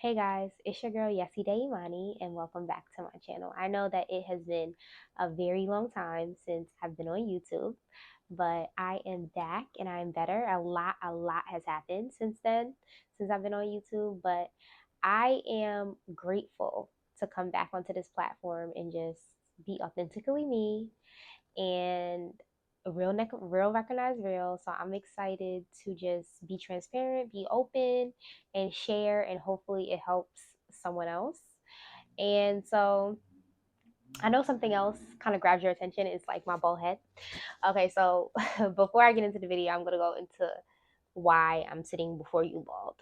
Hey guys, it's your girl Yeside Imani, and welcome back to my channel. I know that it has been a very long time since I've been on YouTube, but I am back and I am better. A lot has happened since then, since I've been on YouTube, but I am grateful to come back onto this platform and just be authentically me and real recognize real. So I'm excited to just be transparent, be open, and share, and hopefully it helps someone else. And so I know something else kind of grabs your attention is like my bald head. Okay, so before I get into the video, I'm gonna go into why I'm sitting before you bald.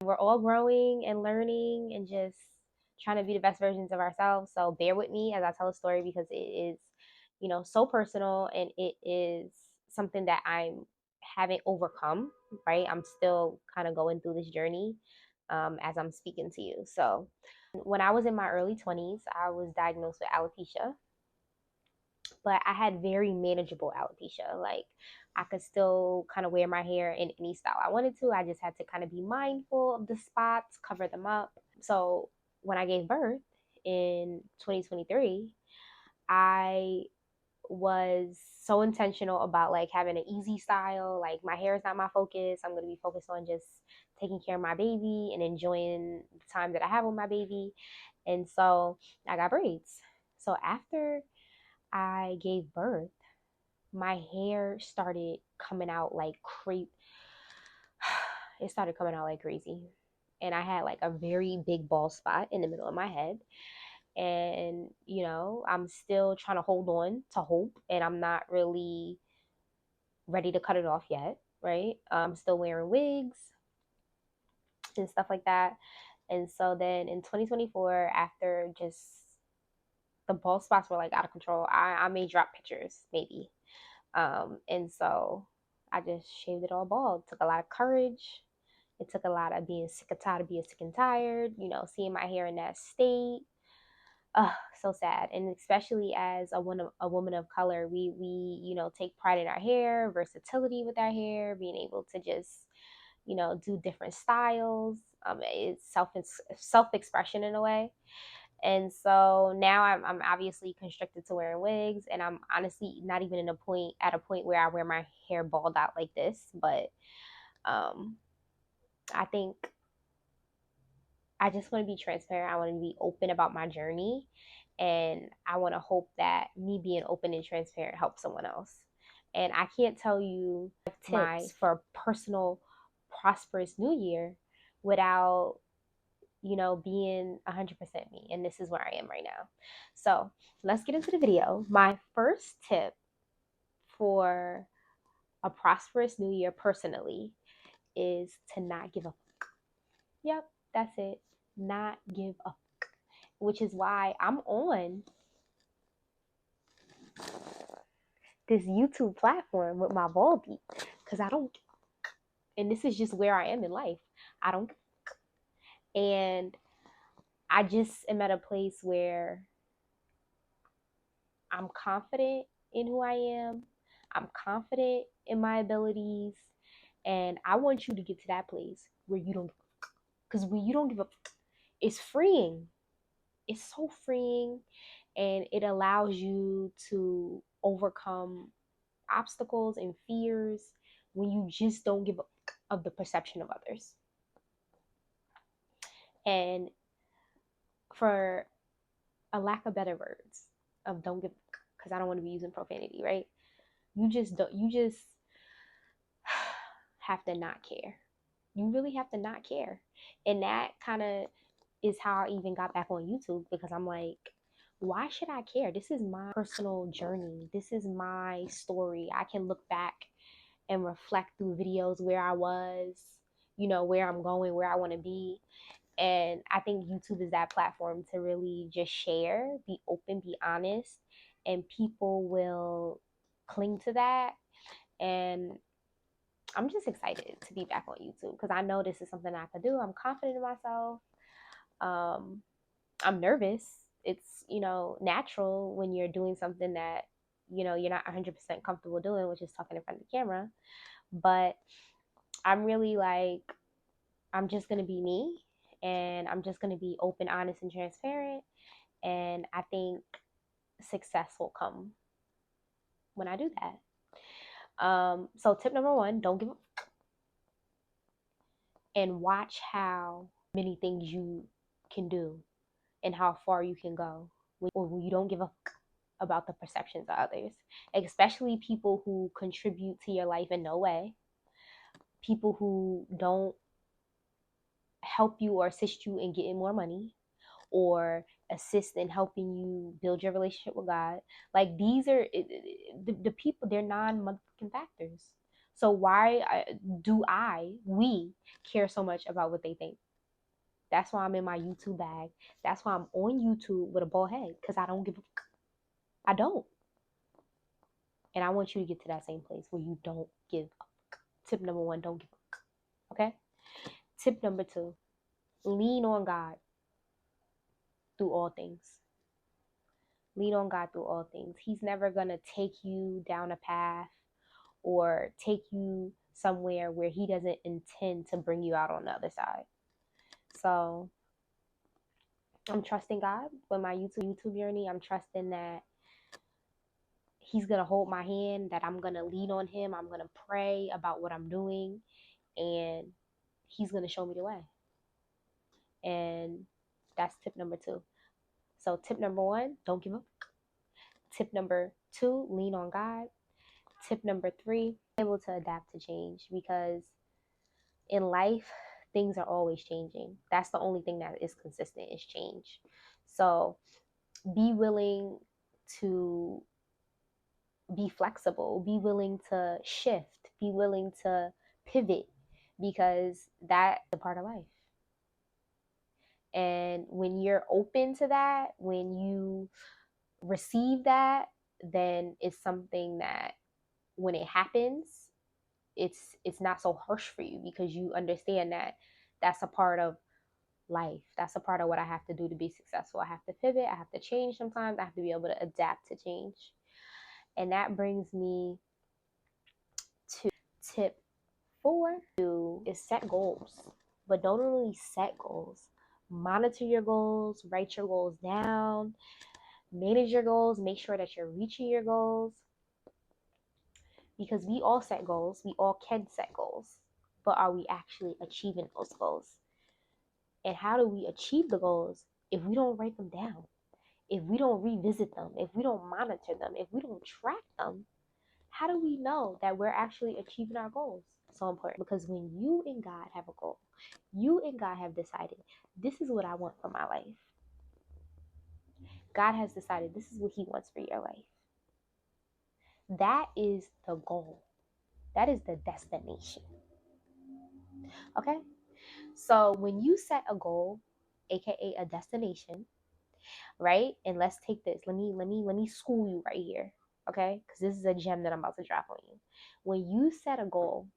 We're all growing and learning and just trying to be the best versions of ourselves. So bear with me as I tell a story because it is, so personal, and it is something that I'm haven't overcome, right? I'm still kind of going through this journey as I'm speaking to you. So when I was in my early 20s, I was diagnosed with alopecia, but I had very manageable alopecia. Like I could still kind of wear my hair in any style I wanted to. I just had to kind of be mindful of the spots, cover them up. So when I gave birth in 2023, I was so intentional about like having an easy style. Like my hair is not my focus. I'm going to be focused on just taking care of my baby and enjoying the time that I have with my baby. And so I got braids. So after I gave birth, my hair started coming out like crazy. It started coming out like crazy. And I had like a very big bald spot in the middle of my head. And, I'm still trying to hold on to hope, and I'm not really ready to cut it off yet, right? I'm still wearing wigs and stuff like that. And so then in 2024, after just the bald spots were like out of control, I may drop pictures maybe. And so I just shaved it all bald. It took a lot of courage. It took a lot of being sick and tired of being sick and tired, seeing my hair in that state. So sad. And especially as a woman of color, we take pride in our hair, versatility with our hair, being able to just do different styles. It's self expression in a way. And so now I'm obviously constricted to wearing wigs, and I'm honestly not even at a point where I wear my hair bald out like this. But I think I just want to be transparent. I want to be open about my journey, and I want to hope that me being open and transparent helps someone else. And I can't tell you tips for a personal prosperous new year without being 100% me. And this is where I am right now. So let's get into the video. My first tip for a prosperous new year personally is to not give a fuck. Yep, that's it. Not give a fuck. Which is why I'm on this YouTube platform with my bald beat. Because I don't, and this is just where I am in life. I don't, and I just am at a place where I'm confident in who I am. I'm confident in my abilities. And I want you to get to that place where you don't give a fuck. Because when you don't give a fuck, it's freeing. It's so freeing. And it allows you to overcome obstacles and fears when you just don't give a fuck of the perception of others. And for a lack of better words of don't give a fuck, because I don't want to be using profanity, right? You just have to not care. You really have to not care. And that kind of is how I even got back on YouTube, because I'm like, why should I care? This is my personal journey. This is my story. I can look back and reflect through videos where I was, where I'm going, where I want to be. And I think YouTube is that platform to really just share, be open, be honest, and people will cling to that. And I'm just excited to be back on YouTube because I know this is something I could do. I'm confident in myself. I'm nervous. It's, natural when you're doing something that, you're not 100% comfortable doing, which is talking in front of the camera. But I'm really like, I'm just going to be me. and I'm just going to be open, honest, and transparent. And I think success will come when I do that. So tip number one, don't give up, and watch how many things you can do and how far you can go when you don't give up about the perceptions of others, especially people who contribute to your life in no way, people who don't help you or assist you in getting more money or assist in helping you build your relationship with God. Like these are the people, they're non-motherfucking factors. So why do we care so much about what they think? That's why I'm in my YouTube bag. That's why I'm on YouTube with a bald head, because I don't give a fuck. I don't. And I want you to get to that same place where you don't give a fuck. Tip number one, don't give a fuck. Okay? Tip number two, lean on God through all things. Lean on God through all things. He's never going to take you down a path or take you somewhere where he doesn't intend to bring you out on the other side. So I'm trusting God with my YouTube journey. I'm trusting that he's going to hold my hand, that I'm going to lean on him. I'm going to pray about what I'm doing, and he's going to show me the way. And that's tip number two. So tip number one, don't give up. Tip number two, lean on God. Tip number three, able to adapt to change, because in life, things are always changing. That's the only thing that is consistent, is change. So be willing to be flexible, be willing to shift, be willing to pivot, because that's a part of life. And when you're open to that, when you receive that, then it's something that when it happens, it's not so harsh for you, because you understand that that's a part of life. That's a part of what I have to do to be successful. I have to pivot. I have to change sometimes. I have to be able to adapt to change. And that brings me to tip 4, is set goals. But don't only set goals. Monitor your goals, write your goals down, manage your goals, make sure that you're reaching your goals. Because we all set goals, we all can set goals, but are we actually achieving those goals? And how do we achieve the goals if we don't write them down? If we don't revisit them, if we don't monitor them, if we don't track them, how do we know that we're actually achieving our goals? So important, because when you and God have a goal, you and God have decided, this is what I want for my life. God has decided this is what he wants for your life. That is the goal. That is the destination. Okay? So when you set a goal, aka a destination, right? And let's take this. Let me school you right here. Okay? Because this is a gem that I'm about to drop on you. When you set a goal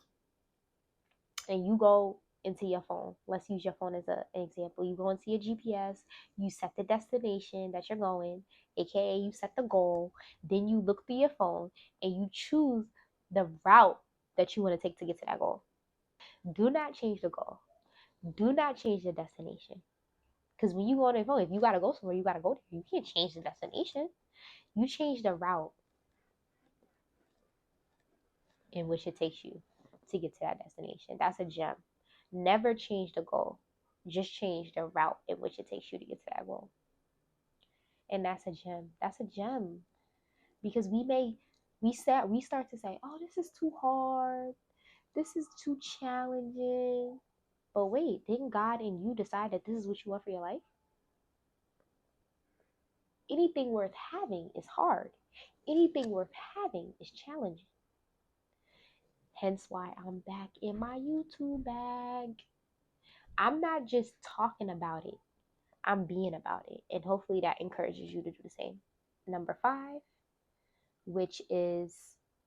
and you go into your phone, let's use your phone as an example. You go into your GPS, you set the destination that you're going, aka you set the goal, then you look through your phone and you choose the route that you want to take to get to that goal. Do not change the goal. Do not change the destination. Because when you go on your phone, if you got to go somewhere, you got to go there. You can't change the destination. You change the route in which it takes you to get to that destination. That's a gem. Never change the goal. Just change the route in which it takes you to get to that goal. And that's a gem. That's a gem. Because we start to say, oh, this is too hard. This is too challenging. But wait, didn't God and you decide that this is what you want for your life? Anything worth having is hard. Anything worth having is challenging. Hence why I'm back in my YouTube bag. I'm not just talking about it. I'm being about it. And hopefully that encourages you to do the same. Number 5, which is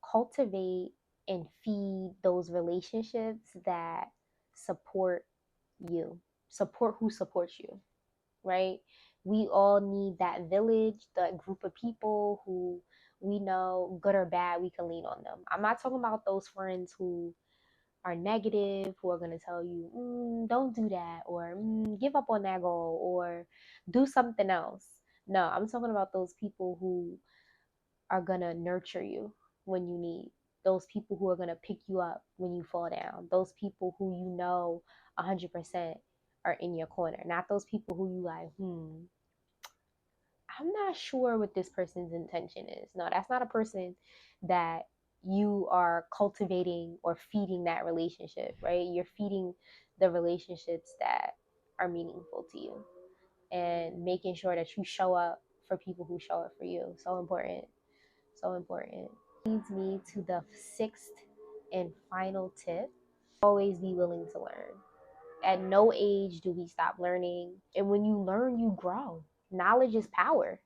cultivate and feed those relationships that support you. Support who supports you, right? We all need that village, that group of people who we know, good or bad, we can lean on them. I'm not talking about those friends who are negative, who are going to tell you, don't do that, or give up on that goal, or do something else. No, I'm talking about those people who are going to nurture you when you need, those people who are going to pick you up when you fall down, those people who 100% are in your corner, not those people who you like, I'm not sure what this person's intention is. No, that's not a person that you are cultivating or feeding that relationship, right? You're feeding the relationships that are meaningful to you and making sure that you show up for people who show up for you. So important. So important. Leads me to the sixth and final tip. Always be willing to learn. At no age do we stop learning. And when you learn, you grow. Knowledge is power.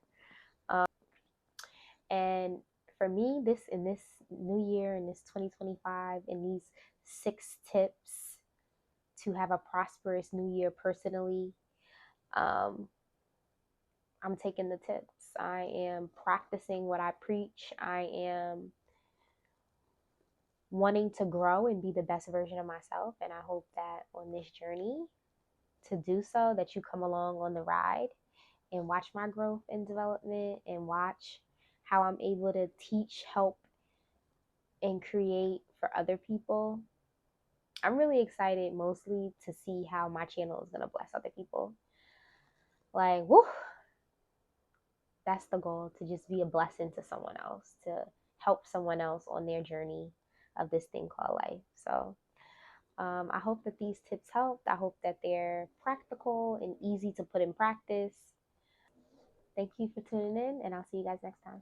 And for me, this new year, in this 2025, in these 6 tips to have a prosperous new year personally, um, I'm taking the tips. I am practicing what I preach. I am wanting to grow and be the best version of myself. And I hope that on this journey to do so, that you come along on the ride and watch my growth and development and watch how I'm able to teach, help, and create for other people. I'm really excited mostly to see how my channel is going to bless other people. Like, whoo, that's the goal, to just be a blessing to someone else, to help someone else on their journey of this thing called life. So I hope that these tips helped. I hope that they're practical and easy to put in practice. Thank you for tuning in, and I'll see you guys next time.